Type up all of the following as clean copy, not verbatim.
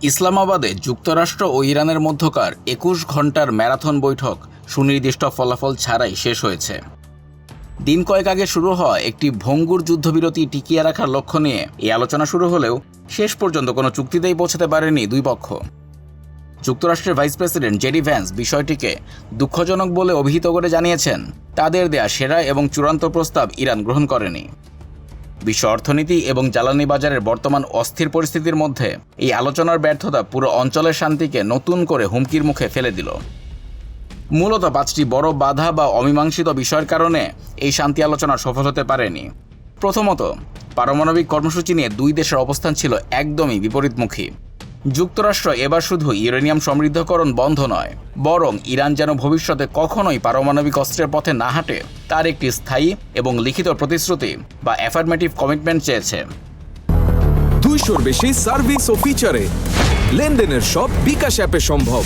ইসলামাবাদে যুক্তরাষ্ট্র ও ইরানের মধ্যকার ২১ ঘণ্টার ম্যারাথন বৈঠক সুনির্দিষ্ট ফলাফল ছাড়াই শেষ হয়েছে। দিন কয়েক আগে শুরু হওয়া একটি ভঙ্গুর যুদ্ধবিরতি টিকিয়ে রাখার লক্ষ্য নিয়ে এই আলোচনা শুরু হলেও শেষ পর্যন্ত কোনো চুক্তিতেই পৌঁছাতে পারেনি দুই পক্ষ। যুক্তরাষ্ট্রের ভাইস প্রেসিডেন্ট জেডি ভ্যান্স বিষয়টিকে দুঃখজনক বলে অভিহিত করে জানিয়েছেন, তাদের দেয়া সেরা এবং চূড়ান্ত প্রস্তাব ইরান গ্রহণ করেনি। বিশ্ব অর্থনীতি এবং জ্বালানি বাজারের বর্তমান অস্থির পরিস্থিতির মধ্যে এই আলোচনার ব্যর্থতা পুরো অঞ্চলের শান্তিকে নতুন করে হুমকির মুখে ফেলে দিল। মূলত ৫টি বড় বাধা বা অমীমাংসিত বিষয়ের কারণে এই শান্তি আলোচনা সফল হতে পারেনি। প্রথমত, পারমাণবিক কর্মসূচি নিয়ে দুই দেশের অবস্থান ছিল একদমই বিপরীতমুখী। যুক্তরাষ্ট্র এবার শুধু ইউরেনিয়াম সমৃদ্ধকরণ বন্ধ নয়, বরং ইরান যেন ভবিষ্যতে কখনোই পারমাণবিক অস্ত্রের পথে না হাঁটে তার একটি স্থায়ী এবং লিখিত প্রতিশ্রুতি বা অ্যাফার্মেটিভ কমিটমেন্ট চেয়েছে। 200-র বেশি সার্ভিস ও ফিচারে লেনদেনের সব বিকাশ অ্যাপে সম্ভব।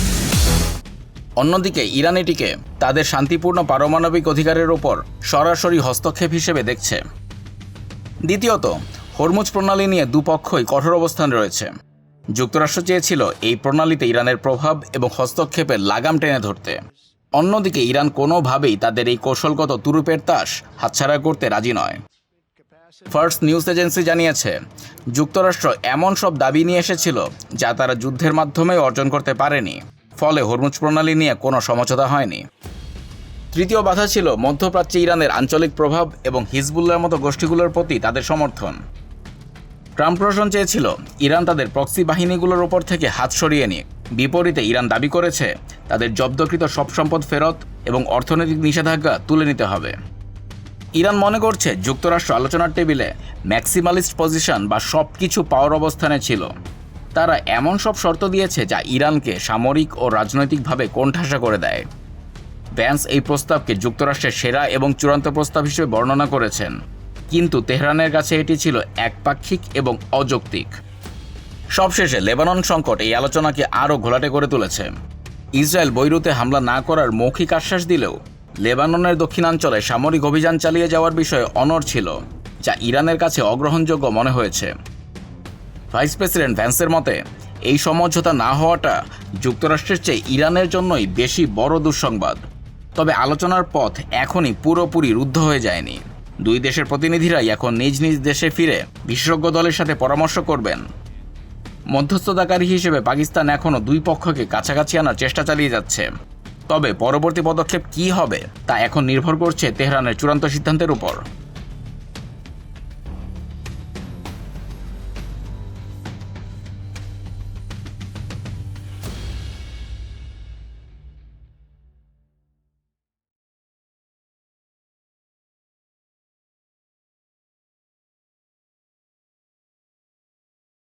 অন্যদিকে ইরান এটিকে তাদের শান্তিপূর্ণ পারমাণবিক অধিকারের ওপর সরাসরি হস্তক্ষেপ হিসেবে দেখছে। দ্বিতীয়ত, হরমুজ প্রণালী নিয়ে দুপক্ষই কঠোর অবস্থানে রয়েছে। যুক্তরাষ্ট্র চেয়েছিল এই প্রণালীতে ইরানের প্রভাব এবং হস্তক্ষেপের লাগাম টেনে ধরতে। অন্যদিকে ইরান কোনোভাবেই তাদের এই কৌশলগত তুরুপের তাস হাতছাড়া করতে রাজি নয়। ফার্স্ট নিউজ এজেন্সি জানিয়েছে, যুক্তরাষ্ট্র এমন সব দাবি নিয়ে এসেছিল যা তারা যুদ্ধের মাধ্যমে অর্জন করতে পারেনি, ফলে হরমুজ প্রণালী নিয়ে কোনো সমঝোতা হয়নি। তৃতীয় বাধা ছিল মধ্যপ্রাচ্যে ইরানের আঞ্চলিক প্রভাব এবং হিজবুল্লাহর মতো গোষ্ঠীগুলোর প্রতি তাদের সমর্থন। ট্রাম্প প্রশাসন চেয়েছিল ইরান তাদের প্রক্সি বাহিনীগুলোর ওপর থেকে হাত সরিয়ে নিক। বিপরীতে ইরান দাবি করেছে তাদের জব্দকৃত সব সম্পদ ফেরত এবং অর্থনৈতিক নিষেধাজ্ঞা তুলে নিতে হবে। ইরান মনে করছে যুক্তরাষ্ট্র আলোচনার টেবিলে ম্যাক্সিমালিস্ট পজিশন বা সব কিছু পাওয়ার অবস্থানে ছিল। তারা এমন সব শর্ত দিয়েছে যা ইরানকে সামরিক ও রাজনৈতিকভাবে কোণঠাসা করে দেয়। ভ্যান্স এই প্রস্তাবকে যুক্তরাষ্ট্রের সেরা এবং চূড়ান্ত প্রস্তাব হিসেবে বর্ণনা করেছেন, কিন্তু তেহরানের কাছে এটি ছিল একপাক্ষিক এবং অযৌক্তিক। সবশেষে লেবানন সংকট এই আলোচনাকে আরও ঘোলাটে করে তুলেছে। ইসরায়েল বৈরুতে হামলা না করার মৌখিক আশ্বাস দিলেও লেবাননের দক্ষিণাঞ্চলে সামরিক অভিযান চালিয়ে যাওয়ার বিষয়ে অনড় ছিল, যা ইরানের কাছে অগ্রহণযোগ্য মনে হয়েছে। ভাইস প্রেসিডেন্ট ভ্যান্সের মতে, এই সমঝোতা না হওয়াটা যুক্তরাষ্ট্রের চেয়ে ইরানের জন্যই বেশি বড় দুঃসংবাদ। তবে আলোচনার পথ এখনই পুরোপুরি রুদ্ধ হয়ে যায়নি। দুই দেশের প্রতিনিধিরাই এখন নিজ নিজ দেশে ফিরে বিশেষজ্ঞ দলের সাথে পরামর্শ করবেন। মধ্যস্থতাকারী হিসেবে পাকিস্তান এখনও দুই পক্ষকে কাছাকাছি আনার চেষ্টা চালিয়ে যাচ্ছে। তবে পরবর্তী পদক্ষেপ কী হবে তা এখন নির্ভর করছে তেহরানের চূড়ান্ত সিদ্ধান্তের উপর।